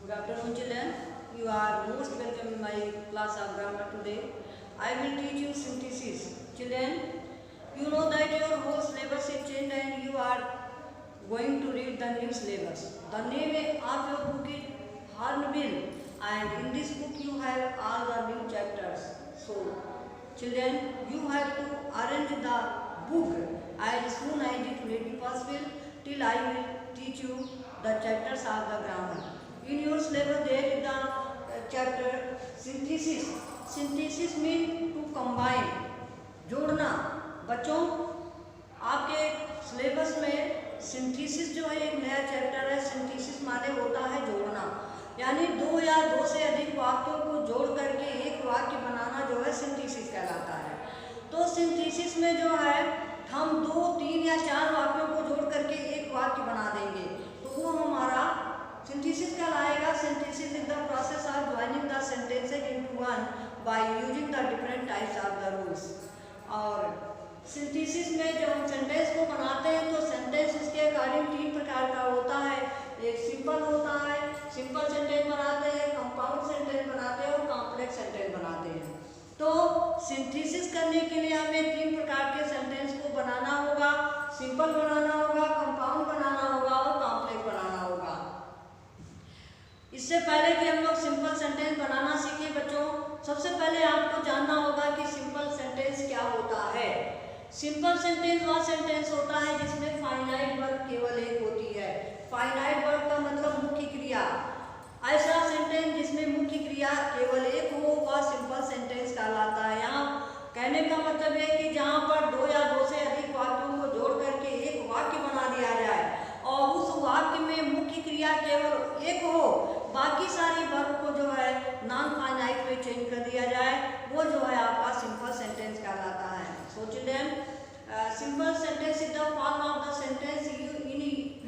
Good afternoon, children. You are most welcome in my class of grammar today. I will teach you synthesis. Children, you know that your whole syllabus is changed and you are going to read the new syllabus. The name of your book is Hornbill, and in this book you have all the new chapters. So, children, you have to arrange the book as soon as it may be possible till I will teach you the chapters of the grammar. In your syllabus there is the chapter synthesis. Synthesis means to combine, जोड़ना. बच्चों, आपके syllabus में synthesis जो है एक नया chapter है. Synthesis माने होता है जोड़ना, यानी दो या दो से अधिक वाक्यों को जोड़ करके एक वाक्य बनाना जो है सिंथेसिस कहलाता है. तो सिंथेसिस में जो है हम 2, 3 या 4 वाक्यों को जोड़ करके एक वाक्य बना देंगे तो वो हमारा सिंथेसिस कहलाएगा. Synthesis is the process of joining the sentences into one by using the different types of the rules. और सिंथेसिस में जब हम सेंटेंस को बनाते हैं तो सेंटेंस इसके अकॉर्डिंग 3 प्रकार का होता है. एक सिंपल होता है, सिंपल सेंटेंस बनाते हैं, कंपाउंड सेंटेंस बनाते हैं और कॉम्प्लेक्स सेंटेंस बनाते हैं. तो सिंथेसिस करने के लिए हमें 3 प्रकार के सेंटेंस को बनाना होगा. सिंपल बनाना होगा, कंपाउंड बनाना होगा और कॉम्प्लेक्स बनाना होगा. इससे पहले कि हम लोग सिंपल सेंटेंस बनाना सीखें बच्चों, सबसे पहले आपको जानना होगा कि सिंपल सेंटेंस क्या होता है. सिंपल सेंटेंस वह सेंटेंस होता है जिसमें फाइनाइट वर्ब केवल एक होती है. फाइनाइट वर्ब का मतलब मुख्य क्रिया. ऐसा सेंटेंस जिसमें मुख्य क्रिया केवल एक हो वह सिंपल सेंटेंस कहलाता है. यहाँ कहने का मतलब है कि जहाँ पर 2 या 2 से अधिक वाक्यों को जोड़ करके एक वाक्य बना दिया जाए और उस वाक्य में मुख्य क्रिया केवल एक हो, बाकी सारी वर्ब को जो है नॉन फाइनाइट में चेंज कर दिया जाए, वो जो है आपका सिंपल सेंटेंस कहलाता है. So children, simple sentence is the form of the sentence in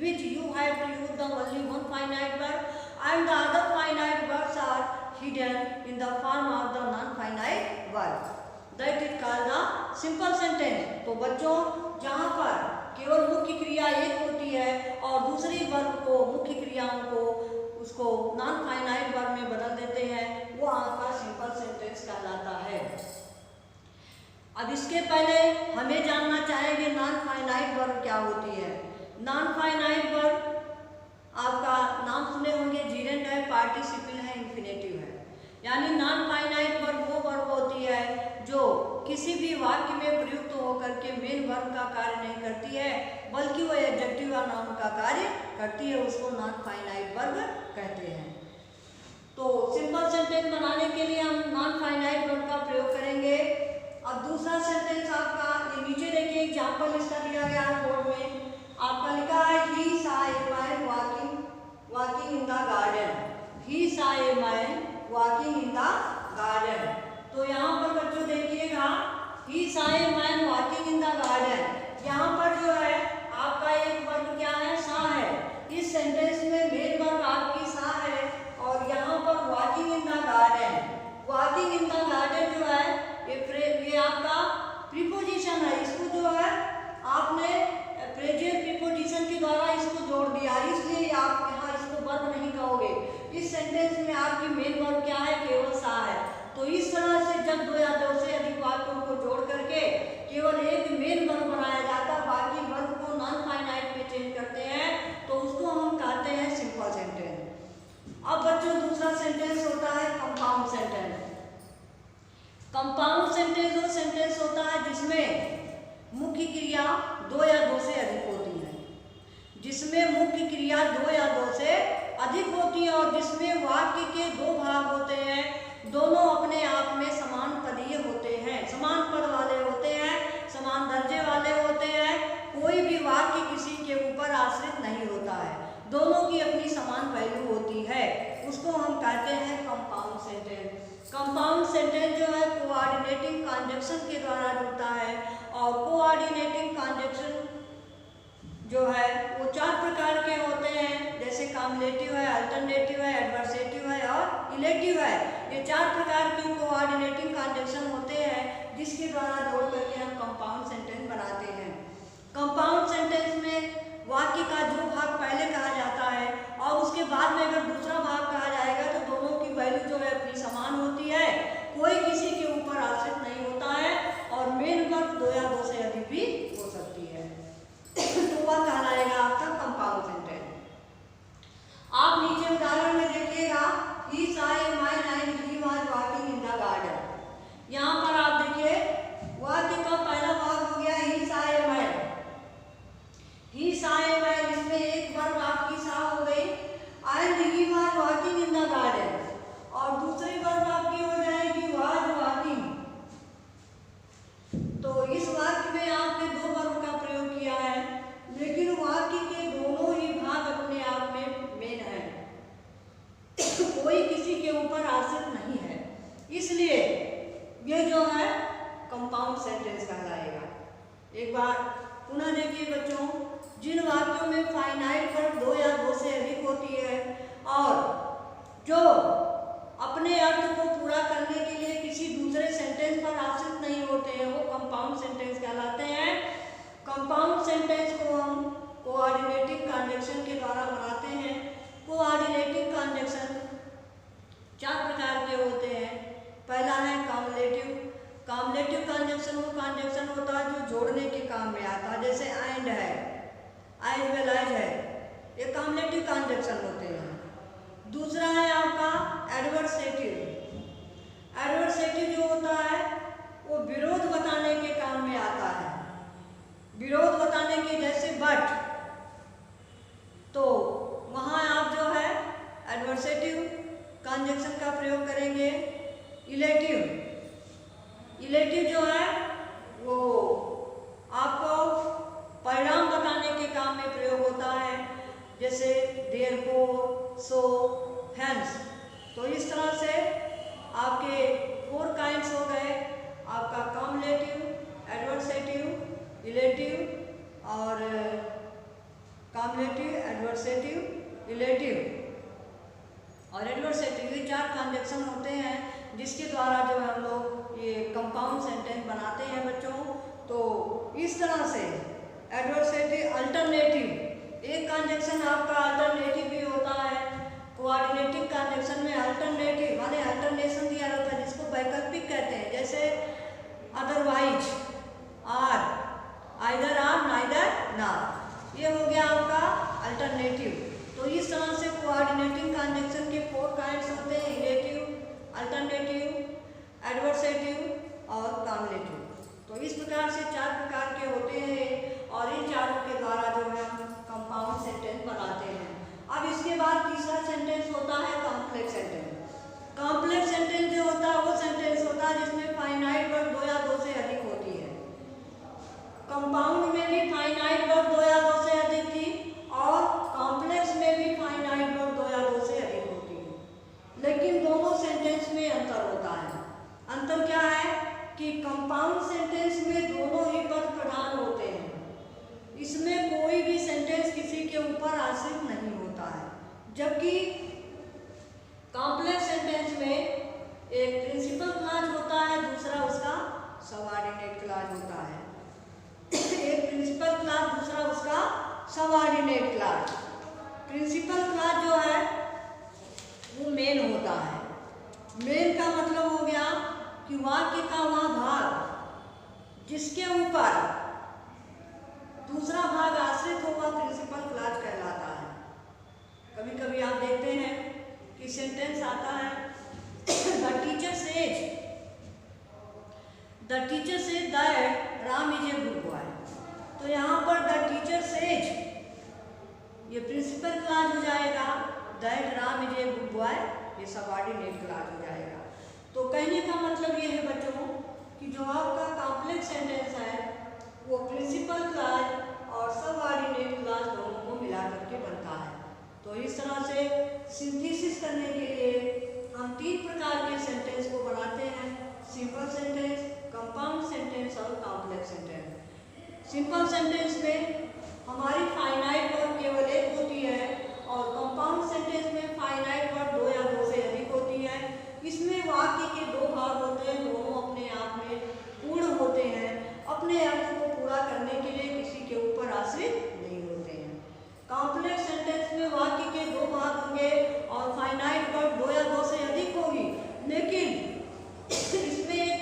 which you have to use the only one finite verb and the other finite verbs are hidden in the form of the non-finite verb. That is called the simple sentence. तो बच्चों, जहाँ पर केवल मुख्य क्रिया एक होती है और दूसरी वर्ब को मुख्य क्रियाओं को उसको नॉन फाइनाइट वर्ब में बदल देते हैं, वो आपका सिंपल सेंटेंस कहलाता है. अब इसके पहले हमें जानना चाहेंगे नॉन फाइनाइट वर्ब क्या होती है. नॉन फाइनाइट वर्ब आपका नाम सुने होंगे, जीरेंट है, पार्टिसिपल है, इंफिनेटिव है. यानी नॉन फाइनाइट वर्ब वो वर्ब होती है जो किसी भी वाक्य में प्रयुक्त होकर के मेन वर्ब का कार्य नहीं करती है बल्कि वो एडजेक्टिव और नाउन का कार्य करती है. उसको नॉन फाइनाइट वर्ब कहते हैं. तो सिंपल सेंटेंस बनाने के लिए हम नॉन फाइनाइट वर्ब का प्रयोग करेंगे. अब दूसरा सेंटेंस आपका ये नीचे देखिए, एग्जाम्पल इसका दिया गया है बोर्ड में. आपका लिखा है he saw a man walking in the garden. He saw a man walking in the garden. तो यहाँ पर बच्चों देखिएगा, he saw a man walking in the garden. यहाँ पर जो है आपका एक वर्ब क्या है, saw है. इस सेंटेंस में मेन वर्ब आपकी saw है और यहाँ पर walking in the garden. walking in the garden जो है ये आपका प्रीपोजिशन है. इसको जो है आपने प्रेजेंट प्रीपोजिशन के द्वारा इसको जोड़ दिया, इसलिए आप यहाँ इसको वर्ब नहीं कहोगे. इस सेंटेंस में आपकी मेन वर्ब क्या है, केवल सा है. तो इस तरह से जब 2 या 2 से अधिक वाक्यों को जोड़ करके केवल एक मेन वर्ब बनाया जाता, बाकी वर्ब को नॉन फाइनाइट में चेंज करते हैं, तो उसको हम कहते हैं सिंपल सेंटेंस. अब बच्चों दूसरा सेंटेंस होता है कंपाउंड सेंटेंस. कंपाउंड सेंटेंस वो सेंटेंस होता है जिसमें मुख्य क्रिया 2 या 2 से अधिक होती है. जिसमें मुख्य क्रिया 2 या 2 से अधिक होती है और जिसमें वाक्य के 2 भाग होते हैं, दोनों अपने आप में समान पदीय होते हैं, समान पद वाले होते हैं, समान दर्जे वाले होते हैं. कोई भी वाक्य किसी के ऊपर आश्रित नहीं होता है, दोनों की अपनी समान वैल्यू होती है. उसको हम कहते हैं कंपाउंड सेंटेंस. कंपाउंड सेंटेंस जो है कोऑर्डिनेटिंग कंजंक्शन के द्वारा जुड़ता है और कोऑर्डिनेटिंग कंजंक्शन जो है वो 4 प्रकार के होते हैं, जैसे कॉम्बिनेटिव है, अल्टरनेटिव है, एडवर्सेटिव है और इलेटिव है. ये 4 प्रकार के कोऑर्डिनेटिंग कंजंक्शन होते हैं जिसके द्वारा जोड़ करके हम कंपाउंड सेंटेंस बनाते हैं. कंपाउंड सेंटेंस में वाक्य का जो भाग पहले कहा जाता है और उसके बाद में अगर दूसरा भाग कहा कॉम्पलेटिव कंजंक्शन वो कंजंक्शन होता है जो जोड़ने के काम में आता है, जैसे एंड है, एज वेल एज है, ये कॉम्पलेटिव कंजंक्शन होते हैं। दूसरा है आपका एडवर्सेटिव। एडवर्सेटिव जो होता है वो विरोध बताने के काम में आता है, विरोध बताने के, जैसे बट, तो वहाँ आप जो है एडवर्सेटिव कंजंक्शन का प्रयोग करेंगे। इलेटिव, इलेटिव जो है वो आपको परिणाम बताने के काम में प्रयोग होता है, जैसे देयरफॉर, सो, हेंस। तो इस तरह से आपके 4 काइंड्स हो गए, आपका कॉम्पलेटिव, एडवर्सेटिव, इलेटिव और कॉम्पलेटिव, एडवर्सेटिव, इलेटिव और एडवर्सेटिव। ये 4 कंजंक्शन होते हैं जिसके द्वारा जो है हम लोग ये कंपाउंड सेंटेंस बनाते हैं बच्चों। तो इस तरह से एडवर्सेटिव, अल्टरनेटिव, एक कंजंक्शन आपका अल्टरनेटिव भी होता है। कोऑर्डिनेटिव कंजंक्शन में अल्टरनेटिव माने अल्टरनेशन दिया रहता है जिसको वैकल्पिक कहते हैं, जैसे otherwise, or, either or, neither not, ये हो गया आपका अल्टरनेटिव। तो इस तरह से कोऑर्डिनेटिंग कंजंक्शन के 4 काइंड्स होते हैं, इलेटिव, अल्टरनेटिव, एडवर्सेटिव और कॉम्पलेटिव। तो इस प्रकार से 4 प्रकार के होते हैं और इन चारों के द्वारा जो है हम कंपाउंड सेंटेंस बनाते हैं। अब इसके बाद तीसरा सेंटेंस होता है कॉम्प्लेक्स सेंटेंस। कॉम्प्लेक्स सेंटेंस जो होता है वो सेंटेंस होता है जिसमें फाइनाइट वर्ड 2 या 2 से अधिक होती है। कंपाउंड में भी फाइनाइट वर्ड 2 या 2 से अधिक थी और कॉम्प्लेक्स में भी फाइनाइट वर्ड 2 या 2 से अधिक होती है, लेकिन दोनों सेंटेंस में अंतर होता है। अंतर क्या है कि कंपाउंड सेंटेंस में दोनों ही पद प्रधान होते हैं, इसमें कोई भी सेंटेंस किसी के ऊपर आश्रित नहीं होता है, जबकि कॉम्प्लेक्स सेंटेंस में एक प्रिंसिपल क्लॉज होता है, दूसरा उसका सबऑर्डिनेट क्लॉज होता है। एक प्रिंसिपल क्लॉज, दूसरा उसका सबऑर्डिनेट क्लॉज। प्रिंसिपल क्लॉज जो है वो मेन होता है। मेन का मतलब हो गया कि वाक्य का वह भाग जिसके ऊपर दूसरा भाग आश्रित होगा प्रिंसिपल क्लॉज कहलाता है। कभी कभी आप देखते हैं कि सेंटेंस आता है the teacher says that Ram is a good boy. तो यहाँ पर द टीचर सेज ये प्रिंसिपल क्लॉज हो जाएगा, that Ram is a good boy ये सबऑर्डिनेट क्लॉज हो जाएगा। तो कहने का मतलब ये है बच्चों कि जो आपका कॉम्प्लेक्स सेंटेंस है वो प्रिंसिपल क्लॉज और सबऑर्डिनेट क्लॉज दोनों को मिला करके बनता है। तो इस तरह से सिंथेसिस करने के लिए हम 3 प्रकार के सेंटेंस को बनाते हैं, सिंपल सेंटेंस, कंपाउंड सेंटेंस और कॉम्प्लेक्स सेंटेंस। सिंपल सेंटेंस में हमारी फाइनाइट वर्ड केवल एक होती है और कंपाउंड सेंटेंस में फाइनाइट वर्ड 2 या 2 से अधिक होती है। इसमें वाक्य के 2 भाग होते हैं, दोनों अपने आप में पूर्ण होते हैं, अपने अर्थ को पूरा करने के लिए किसी के ऊपर आश्रित नहीं होते हैं। कॉम्प्लेक्स सेंटेंस में वाक्य के 2 भाग होंगे और फाइनाइट वर्ड 2 या 2 से अधिक होगी, लेकिन इसमें एक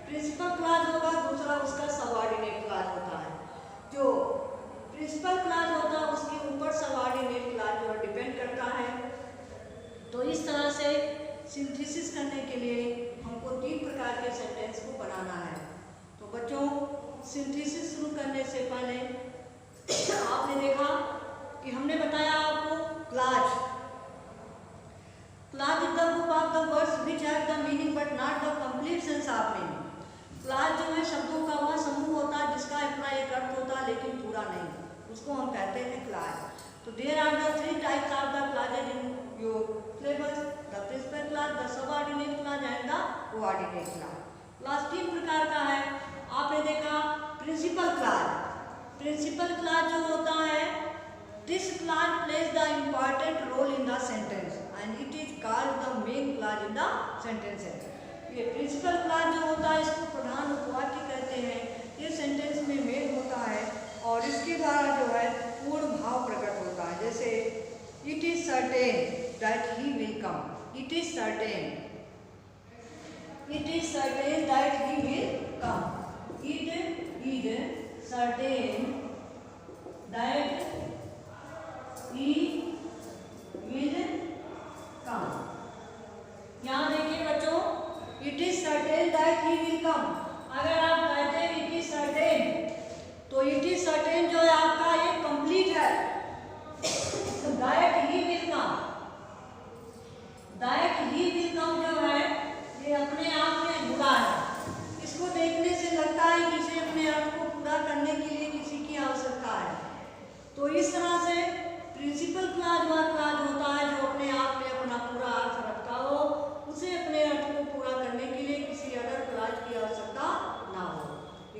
प्रिंसिपल क्लॉज होगा, दूसरा उसका सबऑर्डिनेट क्लॉज होता है। जो प्रिंसिपल क्लॉज होता है उसके ऊपर सबऑर्डिनेट क्लॉज जो डिपेंड करता है। तो इस तरह से सिंथेसिस करने के लिए हमको 3 प्रकार के सेंटेंस को बनाना है। तो बच्चों सिंथेसिस शुरू करने से पहले आपने देखा कि हमने बताया आपको clause is the group of the words which have the meaning but not the complete sense of meaning. Clause जो है शब्दों का वह समूह होता है जिसका अपना एक अर्थ होता है लेकिन पूरा नहीं, उसको हम कहते हैं क्लॉज। तो there are the 3 types of the clauses in your syllabus, the principal clause, the subordinate clause and the coordinate clause. Clause 3 प्रकार का है। आपने देखा प्रिंसिपल क्लॉज। प्रिंसिपल क्लॉज जो होता है, this clause plays the important role in the sentence and it is called the main clause in the sentence. ये principal clause जो होता है इसको प्रधान उपवाक्य कहते हैं। ये सेंटेंस में मेन होता है और इसके द्वारा जो है पूर्ण भाव प्रकट होता है। जैसे it is certain that he will come, it is certain that he will come. It is certain that he will come. यहाँ देखिए बच्चों, it is certain that he will come. अगर आप कहते हैं it is certain, तो it is certain जो है आपका ये कंप्लीट है. that he will come, that he will come जो है ये अपने आप में जुड़ा है. इसको देखने से लगता है कि इसे अपने अर्थ को पूरा करने के लिए किसी की आवश्यकता है. तो इस तरह से प्रिंसिपल क्लॉज वह क्लॉज होता है जो अपने आप में अपना पूरा अर्थ रखता हो, उसे अपने अर्थ को पूरा करने के लिए किसी अदर क्लॉज की आवश्यकता ना हो.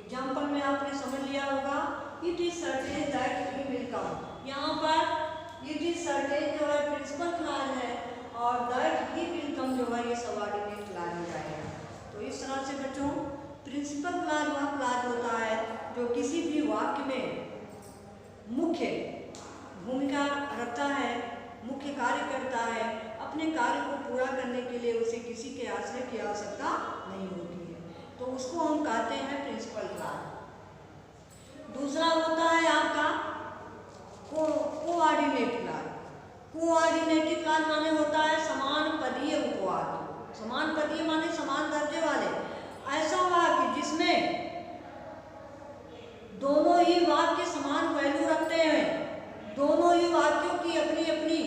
एग्जाम्पल में आपने समझ लिया होगा, it is certain that he will come. यहाँ पर इट इज सर्टेन जो है प्रिंसिपल क्लॉज है और दैट ही विल कम जो है ये सबऑर्डिनेट क्लॉज हो जाएगा. तो इस तरह से बच्चों प्रिंसिपल क्लॉज वह क्लॉज होता है जो किसी भी वाक्य में मुख्य भूमिका रखता है, मुख्य कार्य करता है. अपने कार्य को पूरा करने के लिए उसे किसी के आश्रय की आवश्यकता नहीं होती है, तो उसको हम कहते हैं प्रिंसिपल क्लॉज. दूसरा होता है आपका कोऑर्डिनेट क्लॉज. कोऑर्डिनेटिव क्लॉज माने होता है समान पदीय उपवाक्य. समान पदीय माने समान दर्जे वाले. ऐसा वाक्य जिसमें दोनों ही वाक्य समान वैल्यू रखते हैं, दोनों ही वाक्यों की अपनी अपनी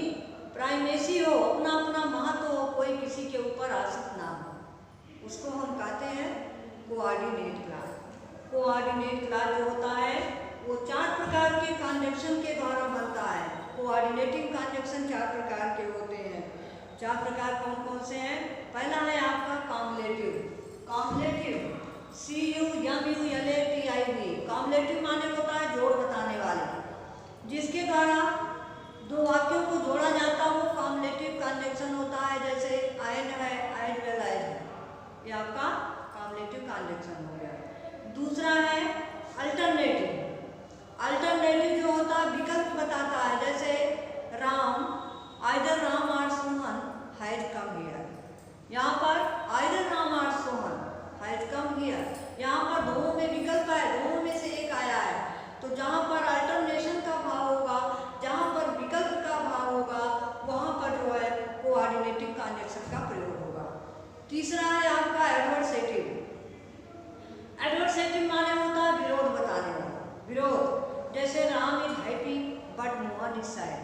प्राइमेसी हो, अपना अपना महत्व हो, कोई किसी के ऊपर आश्रित ना हो, उसको हम कहते हैं कोऑर्डिनेट क्लॉज. कोऑर्डिनेट क्लॉज जो होता है वो 4 प्रकार के कॉन्जक्शन के द्वारा बनता है. कोऑर्डिनेटिंग कॉन्जक्शन 4 प्रकार के होते हैं. 4 प्रकार कौन कौन से हैं? पहला है आपका कॉम्पलेटिव. कॉम्पलेटिव CUMULATIV. कॉम्पलेटिव माने होता है जोड़ बताने वाले, जिसके द्वारा दो वाक्यों को जोड़ा जाता हो, कॉम्पलेटिव कॉन्जक्शन होता है. जैसे एंड है, एज वेल एज है, ये आपका कॉम्पलेटिव कॉन्जक्शन हो गया. दूसरा है अल्टरनेटिव. अल्टरनेटिव जो होता है विकल्प बताता है. जैसे राम, आइदर राम और सोहन हैज कम हियर. यहाँ पर आइदर राम और सोहन हैज कम हियर, यहाँ पर दोनों में विकल्प है, दोनों में से एक आया है. तो जहाँ पर अल्टरनेशन का भाव होगा, जहाँ पर विकल्प का भाव होगा, वहाँ पर जो है कोऑर्डिनेटिव कॉन्जक्शन का प्रयोग होगा. तीसरा है आपका एडवर्सेटिव. एडवर्सेटिव माने होता है विरोध बताने वाला. विरोध, जैसे Ram is happy but Mohan is sad.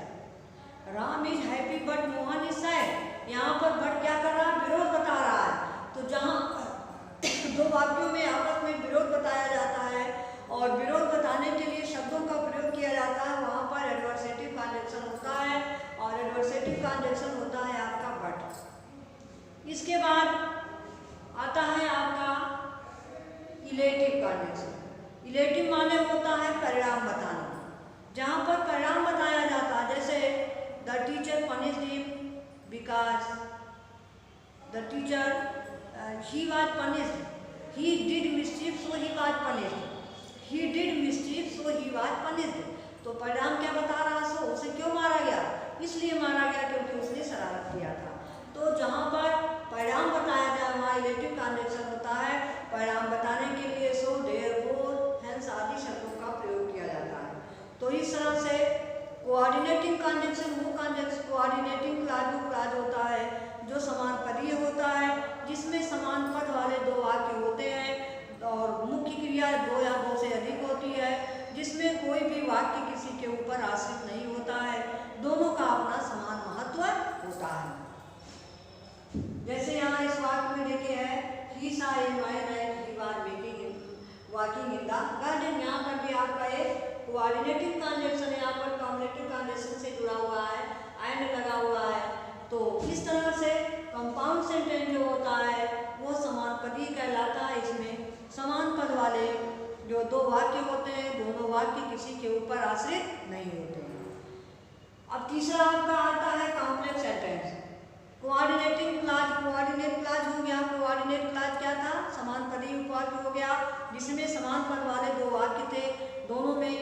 Ram is happy but Mohan is sad. यहाँ पर बट क्या कर रहा है? विरोध बता रहा है. तो जहाँ दो वाक्यों में आपस में विरोध बताया जाता है और विरोध बताने के लिए शब्दों का प्रयोग किया जाता है, वहाँ पर एडवर्सेटिव कॉन्जक्शन होता है और एडवर्सेटिव कॉन्जक्शन होता है आपका बट. इसके बाद आता है आपका इलेटिव कॉन्जक्शन. इलेटिव माने होता है परिणाम बताना. जहाँ पर परिणाम बताया जाता है, जैसे the teacher punished him because the teacher he was punished, he did mischief so he was punished, he did mischief so he was punished. तो परिणाम क्या बता रहा है? सो उसे क्यों मारा गया? इसलिए मारा गया क्योंकि उसने शरारत किया था. तो जहाँ पर परिणाम बताया जाए वहाँ इलेटिव कॉन्जक्शन होता है. परिणाम बताने के लिए सो, देयरफॉर, हेंस आदि शब्दों का प्रयोग किया जाता है. तो इस तरह से कोऑर्डिनेटिंग कॉन्जक्शन वो कॉन्जक्शन कोऑर्डिनेटिंग क्लॉज वो क्लॉज होता है जो समान पदीय होता है, जिसमें समान पद वाले दो वाक्य होते हैं और मुख्य क्रिया 2 या 2 से अधिक होती है, जिसमें कोई भी वाक्य किसी के ऊपर आश्रित नहीं होता है, दोनों का अपना समान महत्व होता है. जैसे यहाँ इस वाक्य में देखिए है he saw a man and he was walking in the garden. यहाँ पर भी आपका एक कोऑर्डिनेटिव कॉन्जक्शन यहाँ पर कॉम्पलेटिव कॉन्जक्शन से जुड़ा हुआ है, एंड लगा हुआ है. तो इस तरह से कंपाउंड सेंटेंस जो होता है वो समान पदीय कहलाता है. इसमें समान पद वाले जो दो वाक्य होते हैं, दोनों वाक्य किसी के ऊपर आश्रित नहीं होते हैं. अब तीसरा आपका आता है complex sentence. Coordinating clause, coordinate clause हो गया. कोऑर्डिनेट क्लॉज क्या था? समान पदीय उपवाक्य हो गया, जिसमें समान पद वाले दो वाक्य थे, दोनों में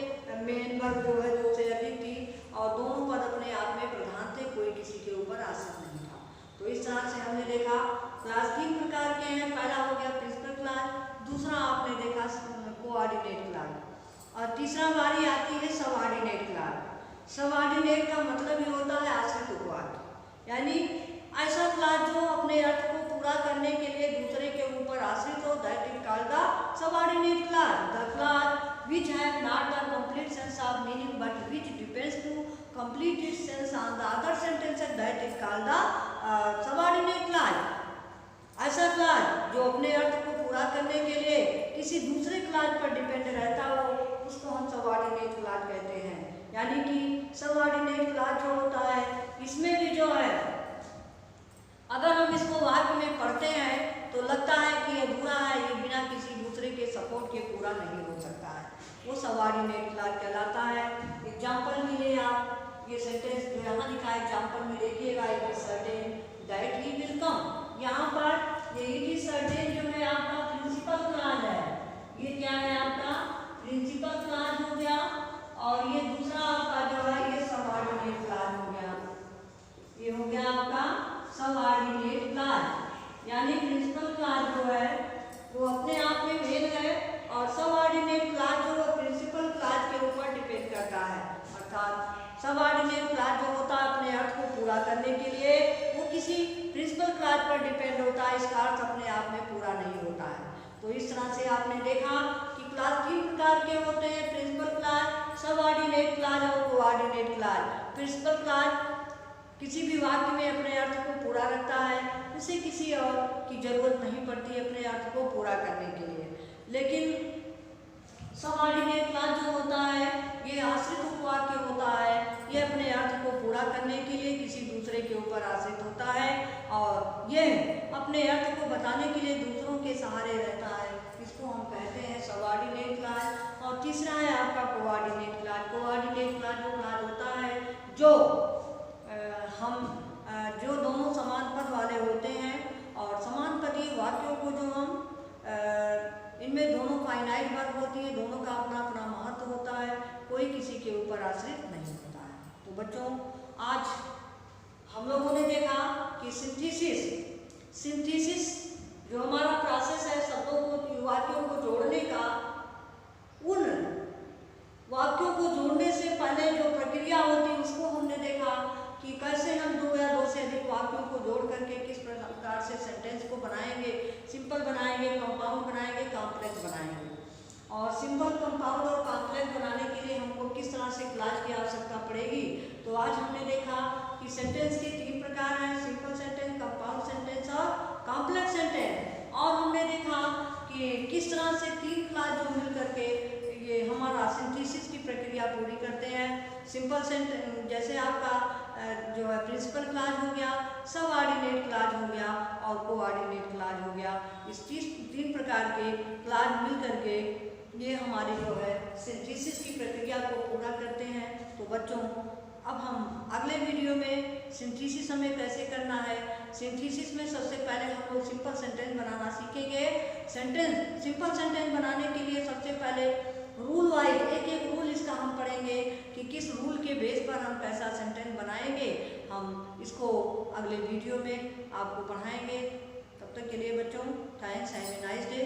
मेन वर्ब जो है 2 से अधिक थी और दोनों पद अपने आप में प्रधान थे, कोई किसी के ऊपर आश्रित नहीं था. तो इस तरह से हमने देखा क्लॉज 3 प्रकार के हैं. पहला हो गया प्रिंसिपल क्लॉज, दूसरा आपने देखा कोऑर्डिनेट क्लास, और तीसरा बारी आती है सबऑर्डिनेट क्लास। सबऑर्डिनेट का मतलब ये होता है आश्रित उपवाद, यानी ऐसा क्लास जो अपने अर्थ को पूरा करने के लिए दूसरे के ऊपर आश्रित हो, that is called the subordinate class. The class which have not the complete sense of meaning but which depends to complete its sense on the other sentences, that is called the subordinate clause। ऐसा class जो अपने अर्थ को पूरा करने के लिए किसी दूसरे क्लास पर डिपेंड रहता हो, उसको हम सबऑर्डिनेट क्लास कहते हैं। यानी कि सबऑर्डिनेट क्लास जो होता है, इसमें भी जो है अगर हम इसको वाक्य में पढ़ते हैं तो लगता है कि ये बुरा है, ये बिना किसी दूसरे के सपोर्ट के पूरा नहीं हो सकता है, वो सबऑर्डिनेट क्लास कहलाता है। एग्जाम्पल मिले आप, ये सेंटेंस जो यहाँ लिखा है एग्जाम्पल में देखिएगा, it is certain that he will come. यहाँ पर ये इट इज सर्टेन जो है आपका प्रिंसिपल क्लास है, ये क्या है आपका प्रिंसिपल क्लास हो गया, और ये दूसरा आपका जो है ये सबऑर्डिनेट क्लास हो गया, ये हो गया आपका सबऑर्डिनेट क्लास। यानी प्रिंसिपल क्लास जो है वो अपने आप में भेद है, और सबऑर्डिनेट क्लास जो है प्रिंसिपल क्लास के ऊपर डिपेंड करता है। अर्थात सबऑर्डिनेट क्लास जो होता है अपने अर्थ को पूरा करने के लिए वो किसी प्रिंसिपल क्लास पर डिपेंड होता है, इसका अर्थ अपने आप में पूरा नहीं होता है। तो इस तरह से आपने देखा कि क्लास 3 प्रकार के होते हैं, प्रिंसिपल क्लास, सबऑर्डिनेट क्लास और कोऑर्डिनेट क्लास। प्रिंसिपल क्लास किसी भी वाक्य में अपने अर्थ को पूरा रखता है, उसे किसी और की जरूरत नहीं पड़ती अपने अर्थ को पूरा करने के लिए। लेकिन सबऑर्डिनेट क्लास जो होता है ये आश्रित उपवाक्य होता है, ये अपने अर्थ को पूरा करने के लिए किसी दूसरे के ऊपर आश्रित होता है, और ये अपने अर्थ को बताने के लिए दूसरों के सहारे रहता है, इसको हम कहते हैं सबऑर्डिनेट क्लास। और तीसरा है आपका कोऑर्डिनेट क्लास। कोऑर्डिनेट क्लास वो क्लास होता है जो जो दोनों समान पद वाले होते हैं, और समान पदी वाक्यों को जो हम इनमें दोनों फाइनाइट वर्ब होती है, दोनों का अपना अपना महत्व होता है, कोई किसी के ऊपर आश्रित नहीं होता है। तो बच्चों आज हम लोगों ने देखा कि सिंथेसिस जो हमारा प्रोसेस है शब्दों को वाक्यों को जोड़ने का, उन वाक्यों को जोड़ने से पहले जो प्रक्रिया होती है उसको हमने देखा कि कैसे हम 2 या 2 से अधिक वाक्यों को जोड़ करके किस प्रकार से सेंटेंस को बनाएंगे, सिंपल बनाएंगे, कंपाउंड बनाएंगे, कॉम्प्लेक्स बनाएंगे। और सिंपल, कंपाउंड और कॉम्प्लेक्स बनाने के लिए हमको किस तरह से क्लास की आवश्यकता पड़ेगी। तो आज हमने देखा कि सेंटेंस के 3 प्रकार हैं, सिंपल सेंटेंस, कंपाउंड सेंटेंस और कॉम्प्लेक्स सेंटेंस। और हमने देखा कि किस तरह से 3 क्लास जो मिल करके ये हमारा सिंथेसिस की प्रक्रिया पूरी करते हैं। सिंपल सेंटेंस जैसे आपका जो है प्रिंसिपल क्लास हो गया, सबऑर्डिनेट क्लास हो गया और कोऑर्डिनेट क्लास हो गया। इस 3 प्रकार के क्लास मिल करके ये हमारी जो है सिंथेसिस की प्रक्रिया को पूरा करते हैं। तो बच्चों अब हम अगले वीडियो में सिंथेसिस हमें कैसे करना है, सिंथेसिस में सबसे पहले हम लोग सिंपल सेंटेंस बनाना सीखेंगे। सिंपल सेंटेंस बनाने के लिए सबसे पहले रूल वाइज एक रूल इसका हम पढ़ेंगे कि किस रूल के बेस पर हम कैसा सेंटेंस बनाएंगे। हम इसको अगले वीडियो में आपको पढ़ाएंगे। तब तक के लिए बच्चों thanks, have a nice day.